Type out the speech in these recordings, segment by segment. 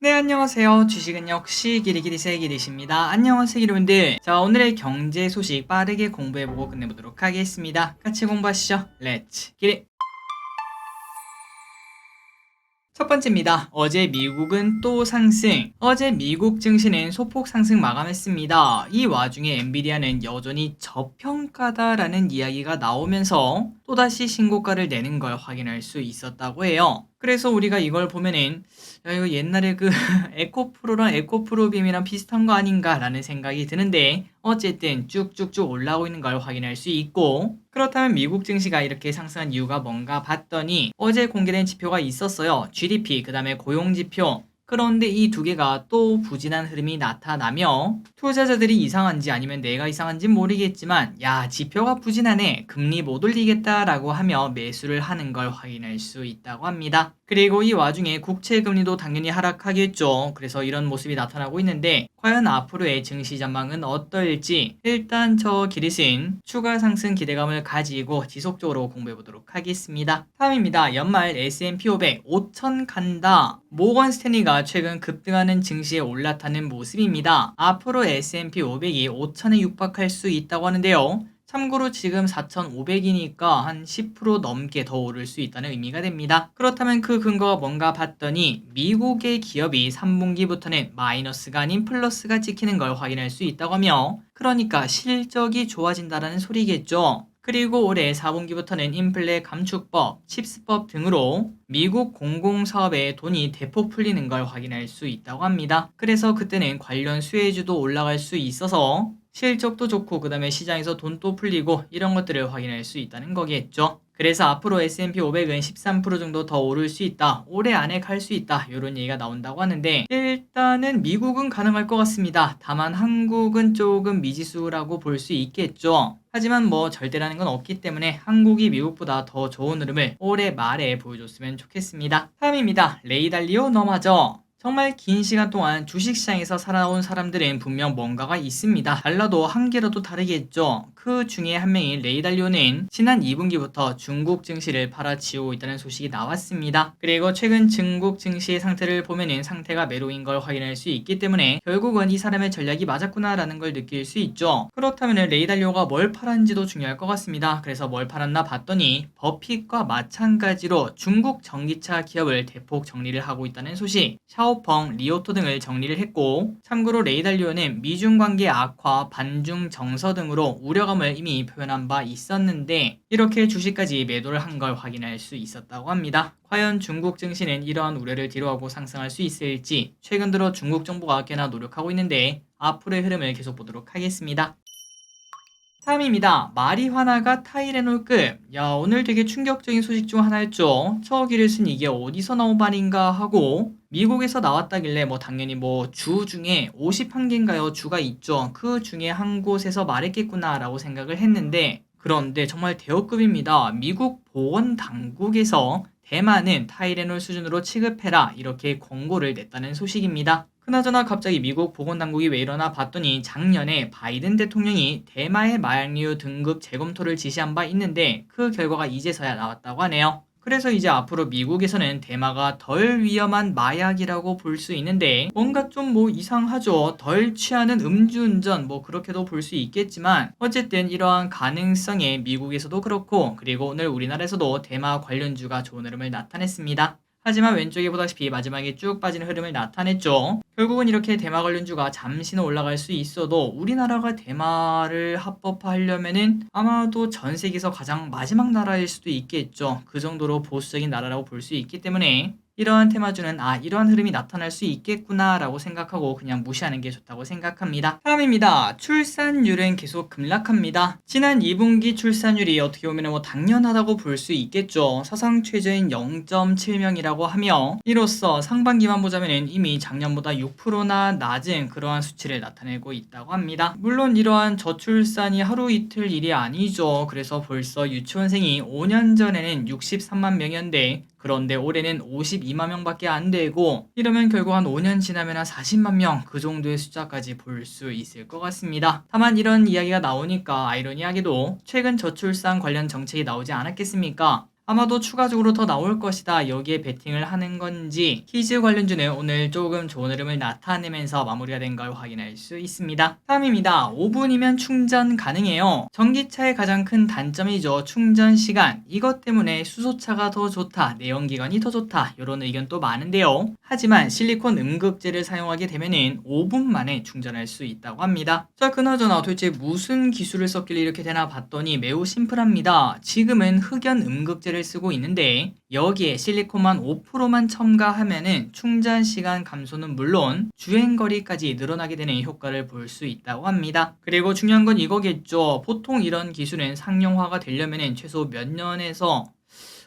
네, 안녕하세요. 주식은 역시 기리기리 새기리십니다. 안녕하세요, 여러분들. 자, 오늘의 경제 소식 빠르게 공부해보고 끝내보도록 하겠습니다. 같이 공부하시죠. 렛츠 기리! 첫 번째입니다. 어제 미국은 또 상승. 어제 미국 증시는 소폭 상승 마감했습니다. 이 와중에 엔비디아는 여전히 저평가다라는 이야기가 나오면서 또다시 신고가를 내는 걸 확인할 수 있었다고 해요. 그래서 우리가 이걸 보면은 야, 이거 옛날에 그 에코프로랑 에코프로빔이랑 비슷한 거 아닌가 라는 생각이 드는데 어쨌든 쭉쭉쭉 올라오고 있는 걸 확인할 수 있고, 그렇다면 미국 증시가 이렇게 상승한 이유가 뭔가 봤더니 어제 공개된 지표가 있었어요. GDP, 그 다음에 고용지표. 그런데 이 두 개가 또 부진한 흐름이 나타나며 투자자들이 이상한지 아니면 내가 이상한지 모르겠지만 야, 지표가 부진하네, 금리 못 올리겠다라고 하며 매수를 하는 걸 확인할 수 있다고 합니다. 그리고 이 와중에 국채금리도 당연히 하락하겠죠. 그래서 이런 모습이 나타나고 있는데 과연 앞으로의 증시 전망은 어떨지 일단 저 기릿은 추가 상승 기대감을 가지고 지속적으로 공부해 보도록 하겠습니다. 다음입니다. 연말 S&P 500 5,000 간다. 모건 스탠리가 최근 급등하는 증시에 올라타는 모습입니다. 앞으로 S&P 500이 5,000에 육박할 수 있다고 하는데요. 참고로 지금 4,500이니까 한 10% 넘게 더 오를 수 있다는 의미가 됩니다. 그렇다면 그 근거가 뭔가 봤더니 미국의 기업이 3분기부터는 마이너스가 아닌 플러스가 찍히는 걸 확인할 수 있다고 하며, 그러니까 실적이 좋아진다는 소리겠죠. 그리고 올해 4분기부터는 인플레 감축법, 칩스법 등으로 미국 공공사업에 돈이 대폭 풀리는 걸 확인할 수 있다고 합니다. 그래서 그때는 관련 수혜주도 올라갈 수 있어서 실적도 좋고 그 다음에 시장에서 돈도 풀리고 이런 것들을 확인할 수 있다는 거겠죠. 그래서 앞으로 S&P 500은 13% 정도 더 오를 수 있다, 올해 안에 갈 수 있다, 이런 얘기가 나온다고 하는데 일단은 미국은 가능할 것 같습니다. 다만 한국은 조금 미지수라고 볼 수 있겠죠. 하지만 뭐 절대라는 건 없기 때문에 한국이 미국보다 더 좋은 흐름을 올해 말에 보여줬으면 좋겠습니다. 다음입니다. 레이 달리오 너마저. 정말 긴 시간 동안 주식시장에서 살아온 사람들은 분명 뭔가가 있습니다. 달라도 한 개라도 다르겠죠. 그 중에 한 명인 레이 달리오는 지난 2분기부터 중국 증시를 팔아치우고 있다는 소식이 나왔습니다. 그리고 최근 중국 증시의 상태를 보면은 상태가 매로인 걸 확인할 수 있기 때문에 결국은 이 사람의 전략이 맞았구나라는 걸 느낄 수 있죠. 그렇다면 레이 달리오가 뭘 팔았는지도 중요할 것 같습니다. 그래서 뭘 팔았나 봤더니 버핏과 마찬가지로 중국 전기차 기업을 대폭 정리를 하고 있다는 소식, 샤오펑, 리오토 등을 정리를 했고, 참고로 레이 달리오는 미중 관계 악화, 반중 정서 등으로 우려감을 이미 표현한 바 있었는데 이렇게 주식까지 매도를 한 걸 확인할 수 있었다고 합니다. 과연 중국 증시는 이러한 우려를 뒤로하고 상승할 수 있을지 최근 들어 중국 정부가 꽤나 노력하고 있는데 앞으로의 흐름을 계속 보도록 하겠습니다. 다음입니다. 마리화나가 타이레놀급. 야, 오늘 되게 충격적인 소식 중 하나였죠. 저 기를슨 이게 어디서 나온 말인가 하고 미국에서 나왔다길래 뭐 당연히 뭐 주 중에 51개인가요? 주가 있죠. 그 중에 한 곳에서 말했겠구나라고 생각을 했는데 그런데 정말 대여급입니다. 미국 보건당국에서 대만은 타이레놀 수준으로 취급해라 이렇게 권고를 냈다는 소식입니다. 그나저나 갑자기 미국 보건당국이 왜 이러나 봤더니 작년에 바이든 대통령이 대마의 마약류 등급 재검토를 지시한 바 있는데 그 결과가 이제서야 나왔다고 하네요. 그래서 이제 앞으로 미국에서는 대마가 덜 위험한 마약이라고 볼 수 있는데 뭔가 좀 뭐 이상하죠. 덜 취하는 음주운전 뭐 그렇게도 볼 수 있겠지만 어쨌든 이러한 가능성에 미국에서도 그렇고 그리고 오늘 우리나라에서도 대마 관련주가 좋은 흐름을 나타냈습니다. 하지만 왼쪽에 보다시피 마지막에 쭉 빠지는 흐름을 나타냈죠. 결국은 이렇게 대마 관련주가 잠시는 올라갈 수 있어도 우리나라가 대마를 합법화하려면은 아마도 전 세계에서 가장 마지막 나라일 수도 있겠죠. 그 정도로 보수적인 나라라고 볼 수 있기 때문에 이러한 테마주는 이러한 흐름이 나타날 수 있겠구나 라고 생각하고 그냥 무시하는 게 좋다고 생각합니다. 다음입니다. 출산율은 계속 급락합니다. 지난 2분기 출산율이 어떻게 보면 뭐 당연하다고 볼 수 있겠죠. 사상 최저인 0.7명이라고 하며 이로써 상반기만 보자면 이미 작년보다 6%나 낮은 그러한 수치를 나타내고 있다고 합니다. 물론 이러한 저출산이 하루 이틀 일이 아니죠. 그래서 벌써 유치원생이 5년 전에는 63만 명이었는데 그런데 올해는 52만 명밖에 안 되고 이러면 결국 한 5년 지나면 한 40만 명 그 정도의 숫자까지 볼 수 있을 것 같습니다. 다만 이런 이야기가 나오니까 아이러니하게도 최근 저출산 관련 정책이 나오지 않았겠습니까? 아마도 추가적으로 더 나올 것이다. 여기에 베팅을 하는 건지 키즈 관련주는 오늘 조금 좋은 흐름을 나타내면서 마무리가 된 걸 확인할 수 있습니다. 다음입니다. 5분이면 충전 가능해요. 전기차의 가장 큰 단점이죠. 충전 시간. 이것 때문에 수소차가 더 좋다. 내연기관이 더 좋다. 이런 의견도 많은데요. 하지만 실리콘 음극재를 사용하게 되면은 5분 만에 충전할 수 있다고 합니다. 자, 그나저나 도대체 무슨 기술을 썼길래 이렇게 되나 봤더니 매우 심플합니다. 지금은 흑연 음극재를 쓰고 있는데 여기에 실리콘만 5%만 첨가하면은 충전 시간 감소는 물론 주행거리까지 늘어나게 되는 효과를 볼 수 있다고 합니다. 그리고 중요한 건 이거겠죠. 보통 이런 기술은 상용화가 되려면은 최소 몇 년에서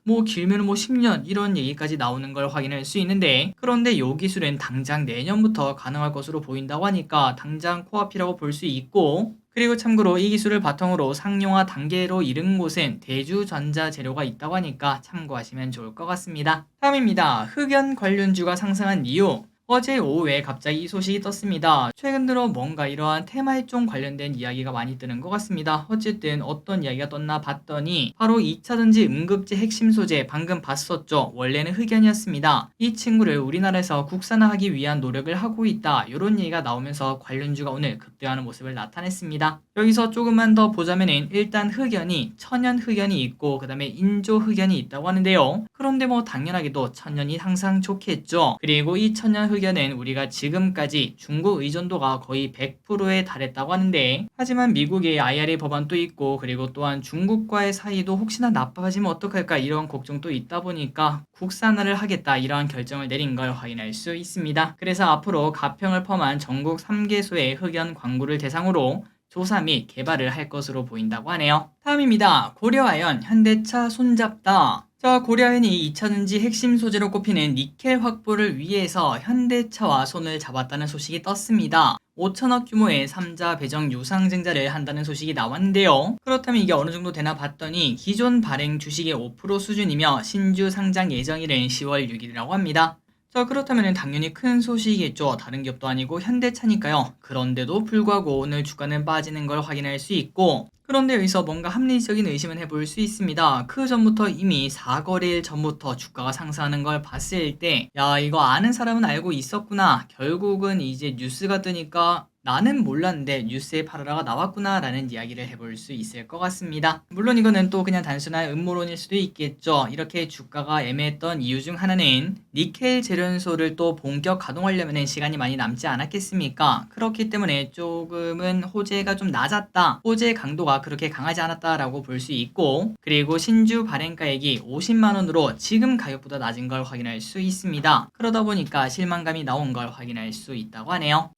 길면 10년 이런 얘기까지 나오는 걸 확인할 수 있는데, 그런데 이 기술은 당장 내년부터 가능할 것으로 보인다고 하니까 당장 코앞이라고 볼 수 있고, 그리고 참고로 이 기술을 바탕으로 상용화 단계로 이른 곳엔 대주전자 재료가 있다고 하니까 참고하시면 좋을 것 같습니다. 다음입니다. 흑연 관련주가 상승한 이유. 어제 오후에 갑자기 이 소식이 떴습니다. 최근 들어 뭔가 이러한 테마일종 관련된 이야기가 많이 뜨는 것 같습니다. 어쨌든 어떤 이야기가 떴나 봤더니 바로 2차전지 음극재 핵심 소재, 방금 봤었죠. 원래는 흑연이었습니다. 이 친구를 우리나라에서 국산화하기 위한 노력을 하고 있다. 이런 얘기가 나오면서 관련주가 오늘 급등하는 모습을 나타냈습니다. 여기서 조금만 더 보자면은 일단 흑연이 천연 흑연이 있고 그 다음에 인조 흑연이 있다고 하는데요. 그런데 당연하게도 천연이 항상 좋겠죠. 그리고 이 천연 흑연은 우리가 지금까지 중국 의존도가 거의 100%에 달했다고 하는데, 하지만 미국의 IRA 법안도 있고 그리고 또한 중국과의 사이도 혹시나 나빠지면 어떡할까 이런 걱정도 있다 보니까 국산화를 하겠다 이러한 결정을 내린 걸 확인할 수 있습니다. 그래서 앞으로 가평을 포함한 전국 3개소의 흑연 광구를 대상으로 조사 및 개발을 할 것으로 보인다고 하네요. 다음입니다. 고려아연 현대차 손잡다. 자, 고려아연이 2차전지 핵심 소재로 꼽히는 니켈 확보를 위해서 현대차와 손을 잡았다는 소식이 떴습니다. 5천억 규모의 3자 배정 유상증자를 한다는 소식이 나왔는데요. 그렇다면 이게 어느 정도 되나 봤더니 기존 발행 주식의 5% 수준이며 신주 상장 예정일은 10월 6일이라고 합니다. 자, 그렇다면 당연히 큰 소식이겠죠. 다른 기업도 아니고 현대차니까요. 그런데도 불구하고 오늘 주가는 빠지는 걸 확인할 수 있고, 그런데 여기서 뭔가 합리적인 의심은 해볼 수 있습니다. 그 전부터 이미 4거래일 전부터 주가가 상승하는 걸 봤을 때, 야, 이거 아는 사람은 알고 있었구나. 결국은 이제 뉴스가 뜨니까 나는 몰랐는데 뉴스에 팔아라가 나왔구나 라는 이야기를 해볼 수 있을 것 같습니다. 물론 이거는 또 그냥 단순한 음모론일 수도 있겠죠. 이렇게 주가가 애매했던 이유 중 하나는 니켈 재련소를 또 본격 가동하려면 시간이 많이 남지 않았겠습니까? 그렇기 때문에 조금은 호재가 좀 낮았다, 호재 강도가 그렇게 강하지 않았다라고 볼 수 있고, 그리고 신주 발행가액이 50만원으로 지금 가격보다 낮은 걸 확인할 수 있습니다. 그러다 보니까 실망감이 나온 걸 확인할 수 있다고 하네요.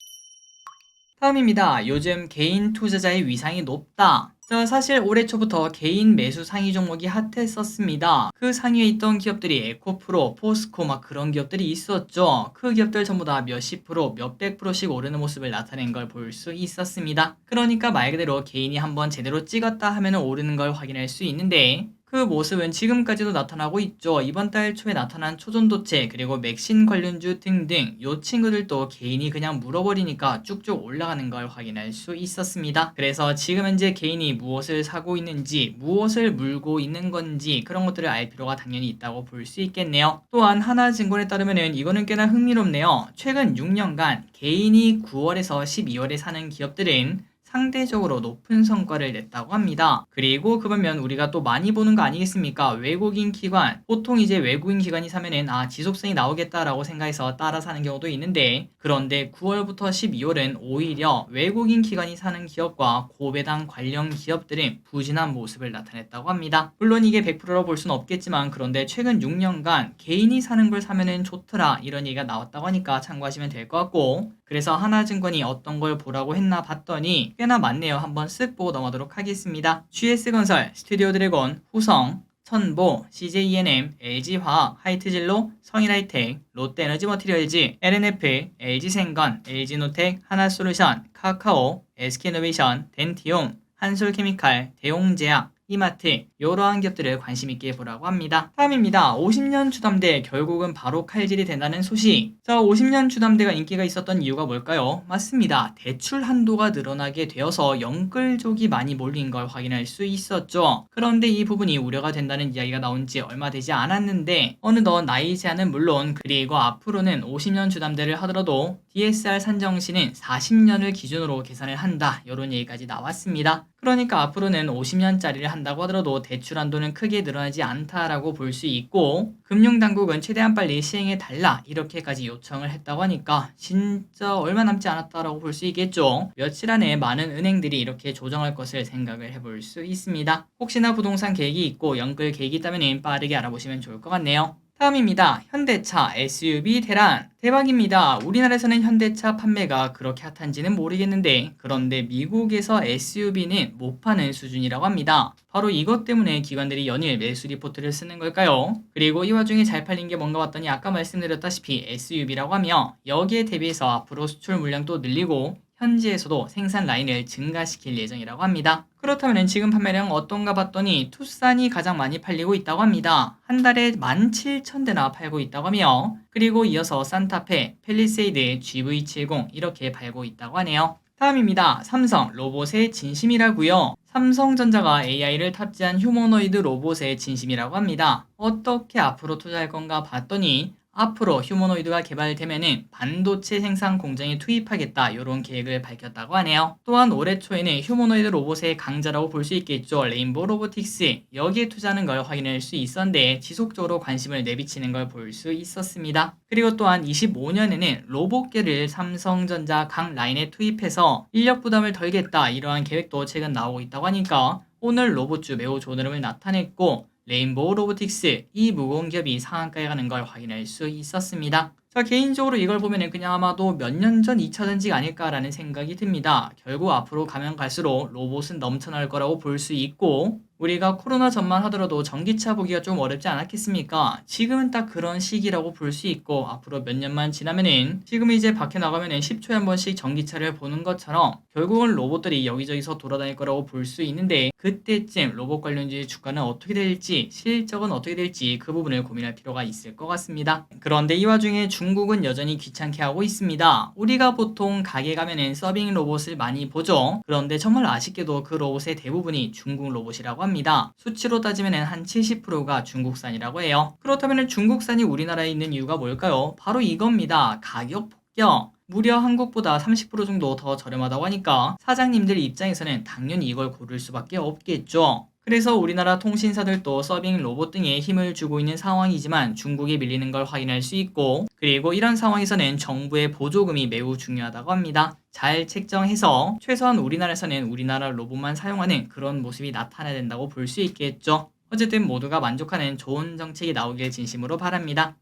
다음입니다. 요즘 개인 투자자의 위상이 높다. 자, 사실 올해 초부터 개인 매수 상위 종목이 핫했었습니다. 그 상위에 있던 기업들이 에코프로, 포스코 그런 기업들이 있었죠. 그 기업들 전부 다 몇십 프로, 몇백 프로씩 오르는 모습을 나타낸 걸 볼 수 있었습니다. 그러니까 말 그대로 개인이 한번 제대로 찍었다 하면 오르는 걸 확인할 수 있는데, 그 모습은 지금까지도 나타나고 있죠. 이번 달 초에 나타난 초전도체 그리고 맥신 관련주 등등 요 친구들도 개인이 그냥 물어버리니까 쭉쭉 올라가는 걸 확인할 수 있었습니다. 그래서 지금 현재 개인이 무엇을 사고 있는지, 무엇을 물고 있는 건지 그런 것들을 알 필요가 당연히 있다고 볼 수 있겠네요. 또한 하나증권에 따르면은 이거는 꽤나 흥미롭네요. 최근 6년간 개인이 9월에서 12월에 사는 기업들은 상대적으로 높은 성과를 냈다고 합니다. 그리고 그 반면 우리가 또 많이 보는 거 아니겠습니까? 외국인 기관, 보통 이제 외국인 기관이 사면은 지속성이 나오겠다라고 생각해서 따라 사는 경우도 있는데, 그런데 9월부터 12월은 오히려 외국인 기관이 사는 기업과 고배당 관련 기업들은 부진한 모습을 나타냈다고 합니다. 물론 이게 100%로 볼 수는 없겠지만, 그런데 최근 6년간 개인이 사는 걸 사면은 좋더라 이런 얘기가 나왔다고 하니까 참고하시면 될 것 같고, 그래서 하나증권이 어떤 걸 보라고 했나 봤더니 꽤나 많네요. 한번 쓱 보고 넘어가도록 하겠습니다. GS건설, 스튜디오 드래곤, 후성, 천보, CJENM, LG화학, 하이트진로, 성일하이텍, 롯데에너지머티리얼즈, LNF, LG생건, LG노텍, 하나솔루션, 카카오, SK이노베이션, 덴티움, 한솔케미칼, 대용제약, 이마트, 이러한 기업들을 관심 있게 보라고 합니다. 다음입니다. 50년 주담대 결국은 바로 칼질이 된다는 소식. 자, 50년 주담대가 인기가 있었던 이유가 뭘까요? 맞습니다. 대출 한도가 늘어나게 되어서 영끌족이 많이 몰린 걸 확인할 수 있었죠. 그런데 이 부분이 우려가 된다는 이야기가 나온 지 얼마 되지 않았는데 어느덧 나이 제한은 물론 그리고 앞으로는 50년 주담대를 하더라도 DSR 산정 시는 40년을 기준으로 계산을 한다. 이런 얘기까지 나왔습니다. 그러니까 앞으로는 50년짜리를 한다고 하더라도 대출 한도는 크게 늘어나지 않다라고 볼 수 있고 금융당국은 최대한 빨리 시행해 달라 이렇게까지 요청을 했다고 하니까 진짜 얼마 남지 않았다라고 볼 수 있겠죠. 며칠 안에 많은 은행들이 이렇게 조정할 것을 생각을 해볼 수 있습니다. 혹시나 부동산 계획이 있고 연끌 계획이 있다면 빠르게 알아보시면 좋을 것 같네요. 다음입니다. 현대차 SUV 대란. 대박입니다. 우리나라에서는 현대차 판매가 그렇게 핫한지는 모르겠는데 그런데 미국에서 SUV는 못 파는 수준이라고 합니다. 바로 이것 때문에 기관들이 연일 매수 리포트를 쓰는 걸까요? 그리고 이 와중에 잘 팔린 게 뭔가 봤더니 아까 말씀드렸다시피 SUV라고 하며 여기에 대비해서 앞으로 수출 물량도 늘리고 현지에서도 생산 라인을 증가시킬 예정이라고 합니다. 그렇다면 지금 판매량 어떤가 봤더니 투싼이 가장 많이 팔리고 있다고 합니다. 한 달에 17,000대나 팔고 있다고 하며 그리고 이어서 산타페, 팰리세이드, GV70 이렇게 팔고 있다고 하네요. 다음입니다. 삼성 로봇의 진심이라고요. 삼성전자가 AI를 탑재한 휴머노이드 로봇의 진심이라고 합니다. 어떻게 앞으로 투자할 건가 봤더니 앞으로 휴머노이드가 개발되면은 반도체 생산 공장에 투입하겠다 이런 계획을 밝혔다고 하네요. 또한 올해 초에는 휴머노이드 로봇의 강자라고 볼 수 있겠죠. 레인보우 로보틱스 여기에 투자하는 걸 확인할 수 있었는데 지속적으로 관심을 내비치는 걸 볼 수 있었습니다. 그리고 또한 25년에는 로봇계를 삼성전자 각 라인에 투입해서 인력 부담을 덜겠다 이러한 계획도 최근 나오고 있다고 하니까 오늘 로봇주 매우 좋은 흐름을 나타냈고 레인보우 로보틱스 이 무공기업이 상한가에 가는 걸 확인할 수 있었습니다. 자, 개인적으로 이걸 보면은 그냥 아마도 몇 년 전 2차 전지가 아닐까라는 생각이 듭니다. 결국 앞으로 가면 갈수록 로봇은 넘쳐날 거라고 볼 수 있고 우리가 코로나 전만 하더라도 전기차 보기가 좀 어렵지 않았겠습니까? 지금은 딱 그런 시기라고 볼 수 있고 앞으로 몇 년만 지나면은 지금 이제 밖에 나가면은 10초에 한 번씩 전기차를 보는 것처럼 결국은 로봇들이 여기저기서 돌아다닐 거라고 볼 수 있는데 그때쯤 로봇 관련주의 주가는 어떻게 될지 실적은 어떻게 될지 그 부분을 고민할 필요가 있을 것 같습니다. 그런데 이 와중에 중국은 여전히 귀찮게 하고 있습니다. 우리가 보통 가게 가면은 서빙 로봇을 많이 보죠. 그런데 정말 아쉽게도 그 로봇의 대부분이 중국 로봇이라고 합니다. 수치로 따지면 한 70%가 중국산이라고 해요. 그렇다면 중국산이 우리나라에 있는 이유가 뭘까요? 바로 이겁니다. 가격 폭격. 무려 한국보다 30% 정도 더 저렴하다고 하니까 사장님들 입장에서는 당연히 이걸 고를 수밖에 없겠죠. 그래서 우리나라 통신사들도 서빙 로봇 등에 힘을 주고 있는 상황이지만 중국에 밀리는 걸 확인할 수 있고 그리고 이런 상황에서는 정부의 보조금이 매우 중요하다고 합니다. 잘 책정해서 최소한 우리나라에서는 우리나라 로봇만 사용하는 그런 모습이 나타나야 된다고 볼 수 있겠죠. 어쨌든 모두가 만족하는 좋은 정책이 나오길 진심으로 바랍니다.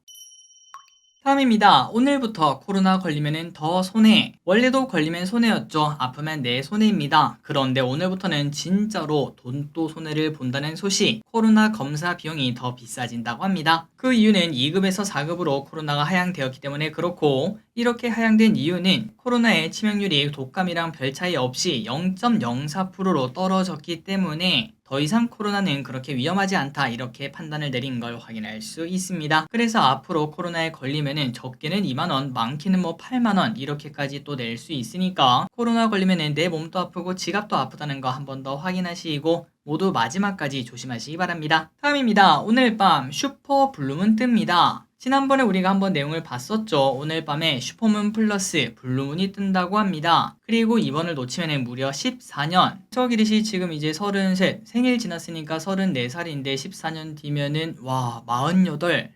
다음입니다. 오늘부터 코로나 걸리면 더 손해. 원래도 걸리면 손해였죠. 아프면 내 손해입니다. 그런데 오늘부터는 진짜로 돈도 손해를 본다는 소식. 코로나 검사 비용이 더 비싸진다고 합니다. 그 이유는 2급에서 4급으로 코로나가 하향되었기 때문에 그렇고 이렇게 하향된 이유는 코로나의 치명률이 독감이랑 별 차이 없이 0.04%로 떨어졌기 때문에 더 이상 코로나는 그렇게 위험하지 않다 이렇게 판단을 내린 걸 확인할 수 있습니다. 그래서 앞으로 코로나에 걸리면은 적게는 2만원, 많게는 8만원 이렇게까지 또 낼 수 있으니까 코로나 걸리면은 내 몸도 아프고 지갑도 아프다는 거 한 번 더 확인하시고 모두 마지막까지 조심하시기 바랍니다. 다음입니다. 오늘 밤 슈퍼 블루문 뜹니다. 지난번에 우리가 한번 내용을 봤었죠. 오늘 밤에 슈퍼문 플러스 블루문이 뜬다고 합니다. 그리고 이번을 놓치면 무려 14년. 저 기릿이 지금 이제 33, 생일 지났으니까 34살인데 14년 뒤면은 와 48.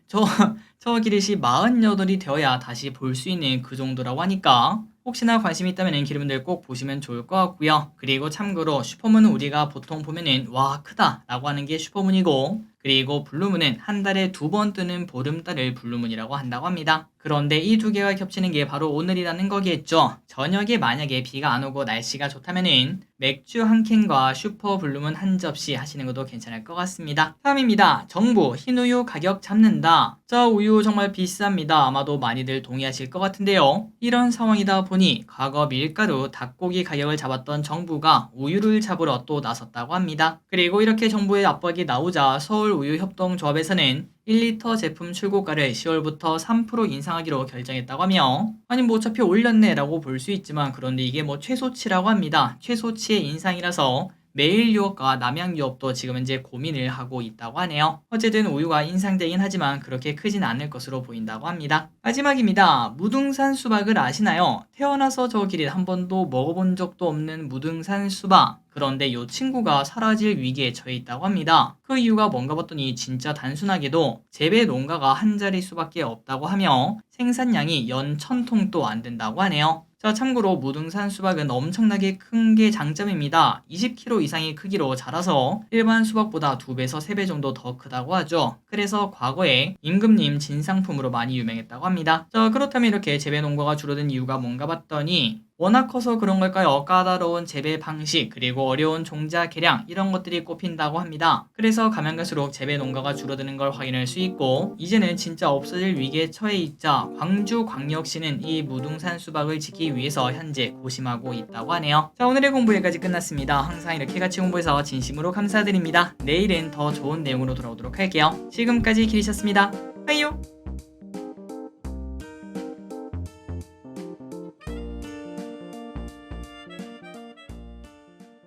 저 기릿이 48이 되어야 다시 볼 수 있는 그 정도라고 하니까 혹시나 관심이 있다면 기르분들 꼭 보시면 좋을 것 같고요. 그리고 참고로 슈퍼문은 우리가 보통 보면은 와 크다 라고 하는 게 슈퍼문이고 그리고 블루문은 한 달에 2번 뜨는 보름달을 블루문이라고 한다고 합니다. 그런데 이 두 개가 겹치는 게 바로 오늘이라는 거겠죠. 저녁에 만약에 비가 안 오고 날씨가 좋다면은 맥주 한 캔과 슈퍼 블루문 한 접시 하시는 것도 괜찮을 것 같습니다. 다음입니다. 정부 흰우유 가격 잡는다. 자, 우유 정말 비쌉니다. 아마도 많이들 동의하실 것 같은데요. 이런 상황이다 보니 과거 밀가루, 닭고기 가격을 잡았던 정부가 우유를 잡으러 또 나섰다고 합니다. 그리고 이렇게 정부의 압박이 나오자 서울우유협동조합에서는 1리터 제품 출고가를 10월부터 3% 인상하기로 결정했다고 하며, 아니 뭐 어차피 올렸네 라고 볼 수 있지만, 그런데 이게 뭐 최소치라고 합니다. 최소치의 인상이라서 매일 유업과 남양 유업도 지금 현재 고민을 하고 있다고 하네요. 어쨌든 우유가 인상되긴 하지만 그렇게 크진 않을 것으로 보인다고 합니다. 마지막입니다. 무등산 수박을 아시나요? 태어나서 저 길이 한 번도 먹어본 적도 없는 무등산 수박. 그런데 이 친구가 사라질 위기에 처해 있다고 합니다. 그 이유가 뭔가 봤더니 진짜 단순하게도 재배 농가가 한 자릿수밖에 없다고 하며 생산량이 연 1000통도 안 된다고 하네요. 자, 참고로 무등산 수박은 엄청나게 큰 게 장점입니다. 20kg 이상의 크기로 자라서 일반 수박보다 2배에서 3배 정도 더 크다고 하죠. 그래서 과거에 임금님 진상품으로 많이 유명했다고 합니다. 자, 그렇다면 이렇게 재배 농가가 줄어든 이유가 뭔가 봤더니 워낙 커서 그런 걸까요? 까다로운 재배 방식, 그리고 어려운 종자 개량, 이런 것들이 꼽힌다고 합니다. 그래서 가면 갈수록 재배 농가가 줄어드는 걸 확인할 수 있고, 이제는 진짜 없어질 위기에 처해 있자 광주광역시는 이 무등산 수박을 지키기 위해서 현재 고심하고 있다고 하네요. 자, 오늘의 공부 여기까지 끝났습니다. 항상 이렇게 같이 공부해서 진심으로 감사드립니다. 내일은 더 좋은 내용으로 돌아오도록 할게요. 지금까지 기리셨습니다. 빠이요!